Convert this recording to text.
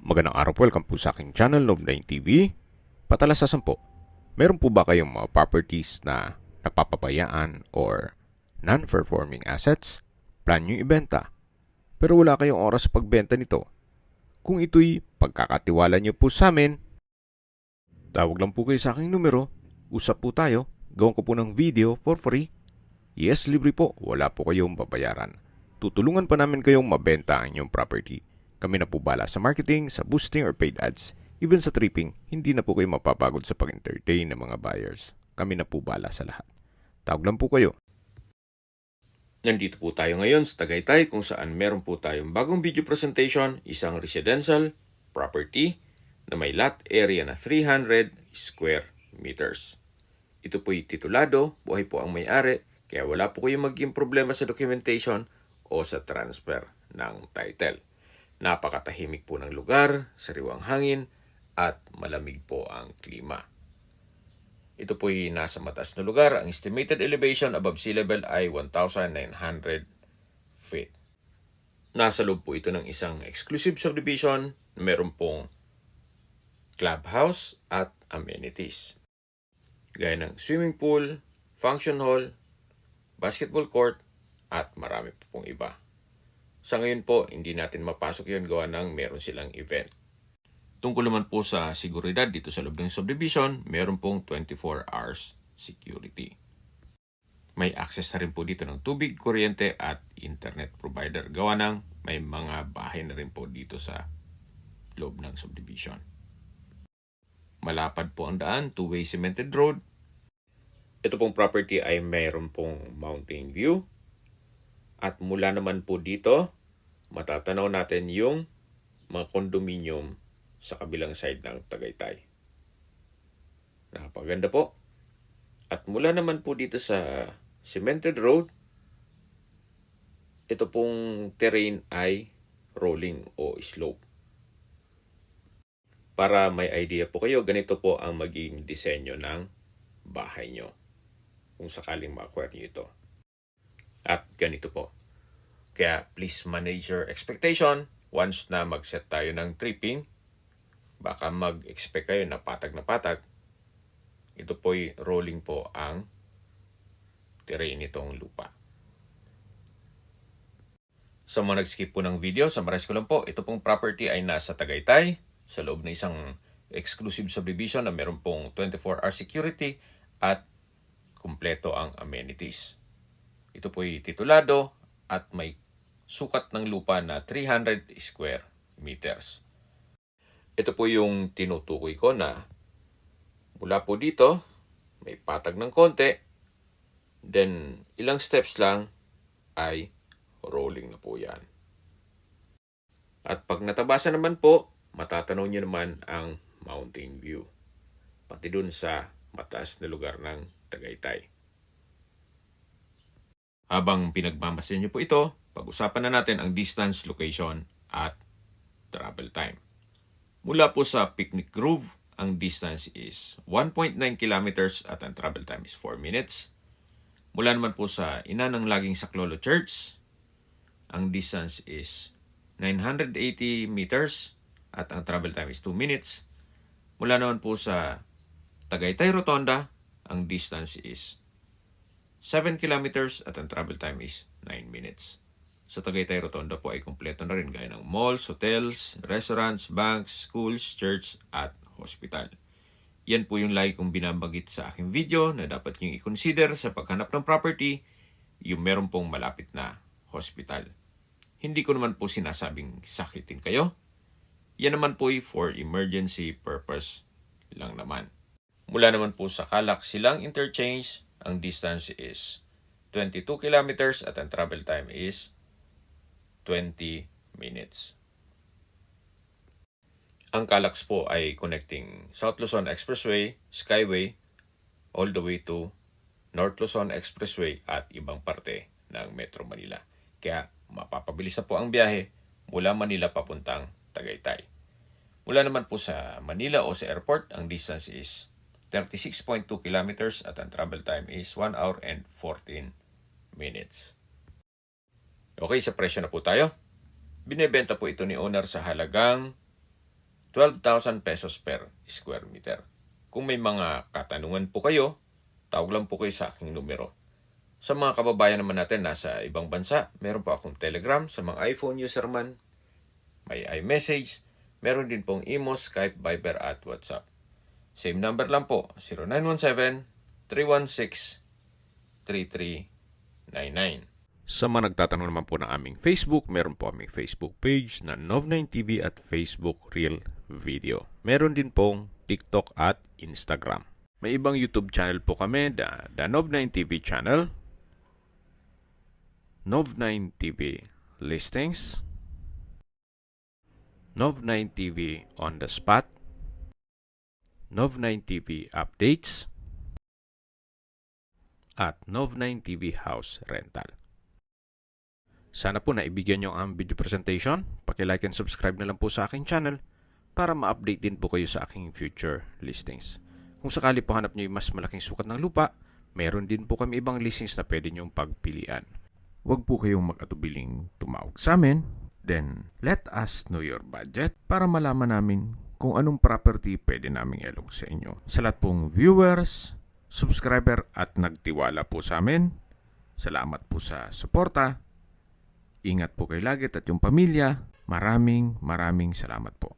Magandang araw po, welcome po sa aking channel, Love9 TV. Patalasasan po, meron po ba kayong mga properties na napapabayaan or non-performing assets? Plan nyo ibenta, pero wala kayong oras sa pagbenta nito. Kung ito'y pagkakatiwala nyo po sa amin, tawag lang po kayo sa aking numero, usap po tayo, gawin ko po ng video for free. Yes, libre po, wala po kayong babayaran. Tutulungan pa namin kayong mabenta ang inyong property. Kami na po bala sa marketing, sa boosting or paid ads. Even sa tripping, hindi na po kayo mapapagod sa pag-entertain ng mga buyers. Kami na po bala sa lahat. Tawag lang po kayo. Nandito po tayo ngayon sa Tagaytay kung saan meron po tayong bagong video presentation, isang residential property na may lot area na 300 square meters. Ito po'y titulado, buhay po ang may-ari, kaya wala po kayong maging problema sa documentation o sa transfer ng title. Napakatahimik po ng lugar, sariwang hangin, at malamig po ang klima. Ito po'y nasa mataas na lugar. Ang estimated elevation above sea level ay 1,900 feet. Nasa loob po ito ng isang exclusive subdivision. Meron pong clubhouse at amenities, gaya ng swimming pool, function hall, basketball court, at marami po pong iba. Sa ngayon po, hindi natin mapasok yun gawa ng meron silang event. Tungkol naman po sa seguridad dito sa loob ng subdivision, meron pong 24 hours security. May access na rin po dito ng tubig, kuryente at internet provider. Gawa ng may mga bahay na rin po dito sa loob ng subdivision. Malapad po ang daan, two-way cemented road. Ito pong property ay mayroon pong mountain view. At mula naman po dito, matatanaw natin yung mga condominium sa kabilang side ng Tagaytay. Napaganda po. At mula naman po dito sa cemented road, ito pong terrain ay rolling o slope. Para may idea po kayo, ganito po ang maging disenyo ng bahay nyo kung sakaling ma-acquire nyo ito. At ganito po. Kaya please manage your expectation. Once na mag-set tayo ng tripping, baka mag-expect kayo na patag. Ito po'y rolling po ang terrain nitong lupa. Sa mga nag-skip po ng video, summarize ko lang po, ito pong property ay nasa Tagaytay, sa loob ng isang exclusive subdivision na meron pong 24-hour security at kumpleto ang amenities. Ito po'y titulado at may sukat ng lupa na 300 square meters. Ito po yung tinutukoy ko na mula po dito, may patag ng konti, then ilang steps lang ay rolling na po yan. At pag natabasan naman po, matatanaw nyo naman ang mountain view, pati dun sa mataas na lugar ng Tagaytay. Habang pinagmamasin nyo po ito, pag-usapan na natin ang distance, location, at travel time. Mula po sa Picnic Grove, ang distance is 1.9 kilometers at ang travel time is 4 minutes. Mula naman po sa Ina ng Laging Saklolo Church, ang distance is 980 meters at ang travel time is 2 minutes. Mula naman po sa Tagaytay Rotonda, ang distance is 7 kilometers at ang travel time is 9 minutes. Sa Tagaytay Rotonda po ay kumpleto na rin gaya ng malls, hotels, restaurants, banks, schools, church at hospital. Yan po yung lagi kong binabagit sa aking video na dapat nyo i-consider sa paghanap ng property, yung meron pong malapit na hospital. Hindi ko naman po sinasabing sakitin kayo. Yan naman po ay for emergency purpose lang naman. Mula naman po sa Calac Silang Interchange, ang distance is 22 kilometers at ang travel time is 20 minutes. Ang Calax po ay connecting South Luzon Expressway, Skyway, all the way to North Luzon Expressway at ibang parte ng Metro Manila. Kaya mapapabilis na po ang biyahe mula Manila papuntang Tagaytay. Mula naman po sa Manila o sa airport, ang distance is 36.2 kilometers at ang travel time is 1 hour and 14 minutes. Okay, sa presyo na po tayo. Binebenta po ito ni owner sa halagang 12,000 pesos per square meter. Kung may mga katanungan po kayo, tawag lang po kayo sa aking numero. Sa mga kababayan naman natin nasa ibang bansa, meron po akong Telegram sa mga iPhone user man, may iMessage, meron din pong Imo, Skype, Viber at WhatsApp. Same number lang po, 0917-316-3399. Sa mga nagtatanong naman po ng aming Facebook, meron po aming Facebook page na Nov9TV at Facebook Real Video. Meron din pong TikTok at Instagram. May ibang YouTube channel po kami, the Nov9TV channel, Nov9TV Listings, Nov9TV On The Spot, Nov9TV Updates, at Nov9TV House Rental. Sana po naibigyan nyo ang video presentation. Paki-like and subscribe na lang po sa aking channel para ma-update din po kayo sa aking future listings. Kung sakali po hanap nyo yung mas malaking sukat ng lupa, meron din po kami ibang listings na pwede nyong pagpilian. Huwag po kayong mag-atubiling tumawag sa amin. Then, let us know your budget para malaman namin kung anong property pwede naming ilog sa inyo. Sa lahat pong viewers, subscriber at nagtiwala po sa amin, salamat po sa suporta. Ingat po kayo lagi at yung pamilya. Maraming salamat po.